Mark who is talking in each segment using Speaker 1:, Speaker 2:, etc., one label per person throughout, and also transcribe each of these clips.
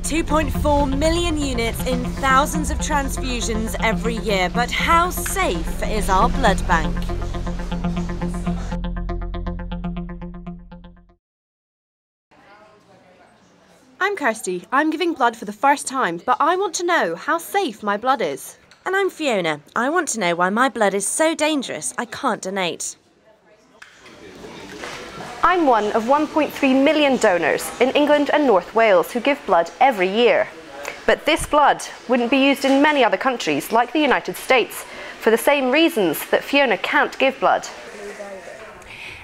Speaker 1: 2.4 million units in thousands of transfusions every year. But how safe is our blood bank?
Speaker 2: I'm Kirsty. I'm giving blood for the first time, but I want to know how safe my blood is.
Speaker 1: And I'm Fiona. I want to know why my blood is so dangerous I can't donate.
Speaker 3: I'm one of 1.3 million donors in England and North Wales who give blood every year. But this blood wouldn't be used in many other countries, like the United States, for the same reasons that Fiona can't give blood.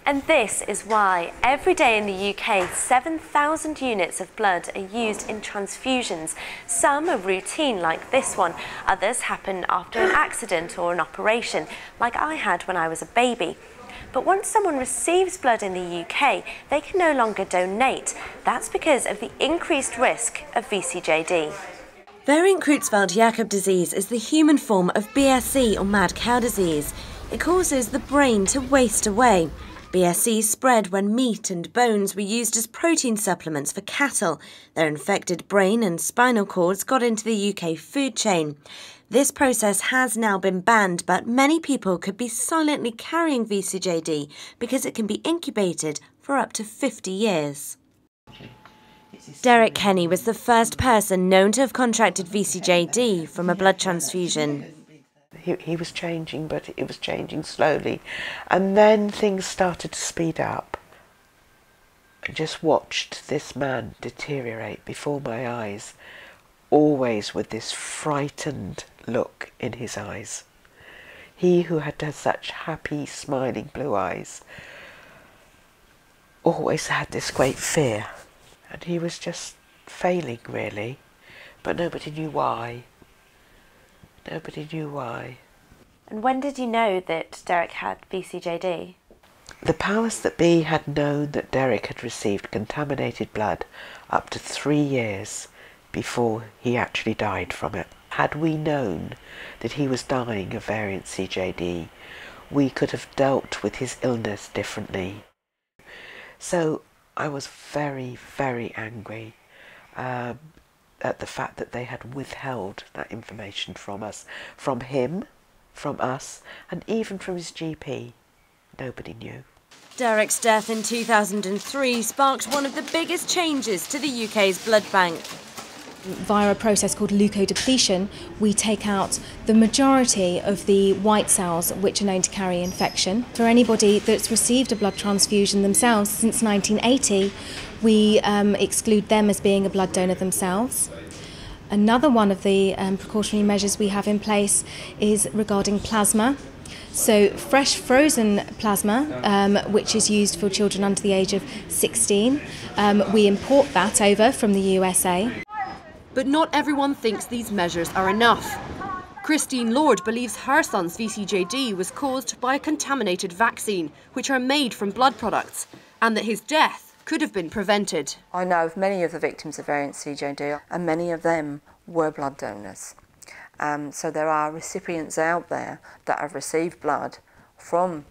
Speaker 4: And this is why every day in the UK, 7,000 units of blood are used in transfusions. Some are routine, like this one. Others happen after an accident or an operation, like I had when I was a baby. But once someone receives blood in the UK, they can no longer donate. That's because of the increased risk of vCJD.
Speaker 1: Variant Creutzfeldt-Jakob disease is the human form of BSE, or mad cow disease. It causes the brain to waste away. BSE spread when meat and bones were used as protein supplements for cattle. Their infected brain and spinal cords got into the UK food chain. This process has now been banned, but many people could be silently carrying vCJD because it can be incubated for up to 50 years. Derek Kenny was the first person known to have contracted vCJD from a blood transfusion.
Speaker 5: He was changing, but it was changing slowly. And then things started to speed up. I just watched this man deteriorate before my eyes, always with this frightened look in his eyes. He who had such happy, smiling blue eyes always had this great fear. And he was just failing, really. But nobody knew why. Nobody knew why.
Speaker 4: And when did you know that Derek had vCJD?
Speaker 5: The powers that be had known that Derek had received contaminated blood up to 3 years before he actually died from it. Had we known that he was dying of variant CJD, we could have dealt with his illness differently. So I was very, very angry at the fact that they had withheld that information from us, from him, from us, and even from his GP. Nobody knew.
Speaker 1: Derek's death in 2003 sparked one of the biggest changes to the UK's blood bank.
Speaker 6: Via a process called leukodepletion, we take out the majority of the white cells which are known to carry infection. For anybody that's received a blood transfusion themselves since 1980, we exclude them as being a blood donor themselves. Another one of the precautionary measures we have in place is regarding plasma. So fresh frozen plasma, which is used for children under the age of 16, we import that over from the USA.
Speaker 2: But not everyone thinks these measures are enough. Christine Lord believes her son's vCJD was caused by a contaminated vaccine, which are made from blood products, and that his death could have been prevented.
Speaker 7: I know of many of the victims of variant CJD, and many of them were blood donors. So there are recipients out there that have received blood from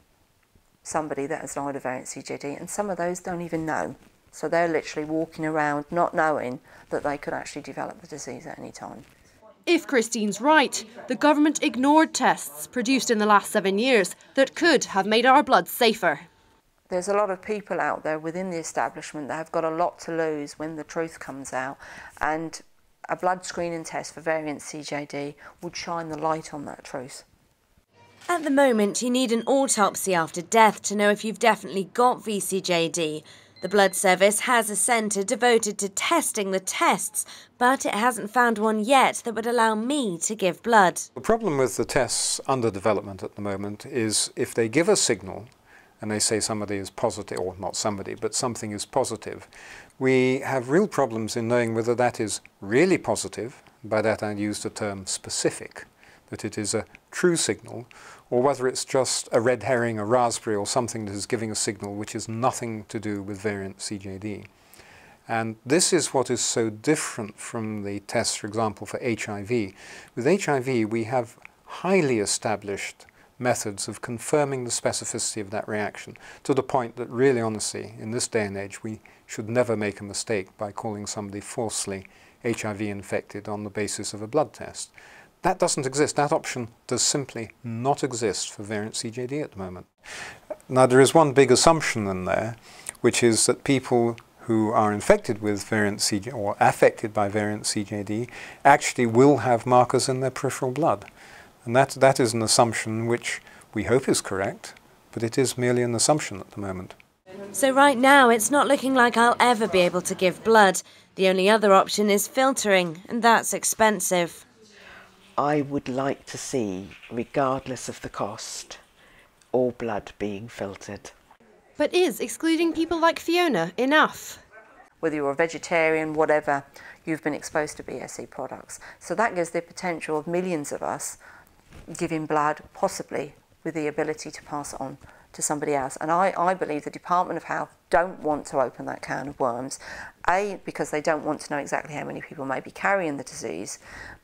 Speaker 7: somebody that has died of variant CJD, and some of those don't even know. So they're literally walking around not knowing that they could actually develop the disease at any time.
Speaker 2: If Christine's right, the government ignored tests produced in the last 7 years that could have made our blood safer.
Speaker 7: There's a lot of people out there within the establishment that have got a lot to lose when the truth comes out, and a blood screening test for variant CJD would shine the light on that truth.
Speaker 1: At the moment, you need an autopsy after death to know if you've definitely got vCJD. The Blood Service has a centre devoted to testing the tests, but it hasn't found one yet that would allow me to give blood.
Speaker 8: The problem with the tests under development at the moment is if they give a signal and they say somebody is positive, or not somebody, but something is positive, we have real problems in knowing whether that is really positive, by that I use the term specific, that it is a true signal, or whether it's just a red herring, a raspberry, or something that is giving a signal which has nothing to do with variant CJD. And this is what is so different from the tests, for example, for HIV. With HIV, we have highly established methods of confirming the specificity of that reaction, to the point that really honestly, in this day and age, we should never make a mistake by calling somebody falsely HIV infected on the basis of a blood test. That doesn't exist. That option does simply not exist for variant CJD at the moment. Now, there is one big assumption in there, which is that people who are infected with variant CJD or affected by variant CJD actually will have markers in their peripheral blood. And that is an assumption which we hope is correct, but it is merely an assumption at the moment.
Speaker 1: So right now, it's not looking like I'll ever be able to give blood. The only other option is filtering, and that's expensive.
Speaker 5: I would like to see, regardless of the cost, all blood being filtered.
Speaker 2: But is excluding people like Fiona enough?
Speaker 7: Whether you're a vegetarian, whatever, you've been exposed to BSE products. So that gives the potential of millions of us giving blood, possibly with the ability to pass it on to somebody else. And I believe the Department of Health don't want to open that can of worms, A, because they don't want to know exactly how many people may be carrying the disease,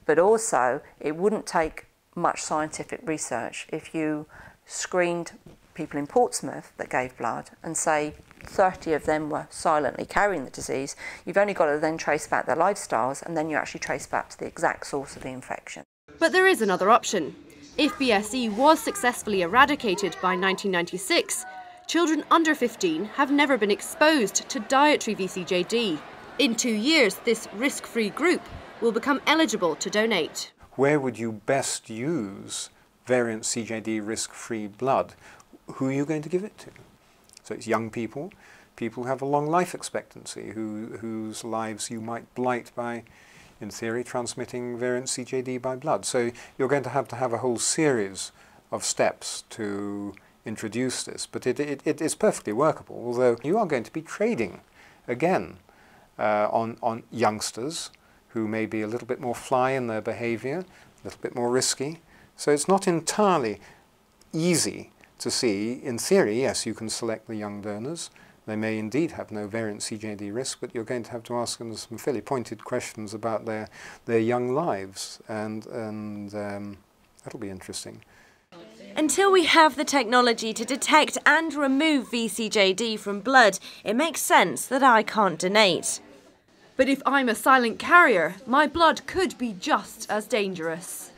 Speaker 7: but also it wouldn't take much scientific research if you screened people in Portsmouth that gave blood and say 30 of them were silently carrying the disease. You've only got to then trace back their lifestyles, and then you actually trace back to the exact source of the infection.
Speaker 2: But there is another option. If BSE was successfully eradicated by 1996, children under 15 have never been exposed to dietary vCJD. In 2 years, this risk-free group will become eligible to donate.
Speaker 8: Where would you best use variant CJD risk-free blood? Who are you going to give it to? So it's young people, people who have a long life expectancy, whose lives you might blight by, in theory, transmitting variant CJD by blood. So you're going to have a whole series of steps to introduce this, but it is perfectly workable, although you are going to be trading, again, on youngsters who may be a little bit more fly in their behaviour, a little bit more risky. So it's not entirely easy to see. In theory, yes, you can select the young donors. They may indeed have no variant CJD risk, but you're going to have to ask them some fairly pointed questions about their young lives, and that'll be interesting.
Speaker 1: Until we have the technology to detect and remove vCJD from blood, it makes sense that I can't donate.
Speaker 2: But if I'm a silent carrier, my blood could be just as dangerous.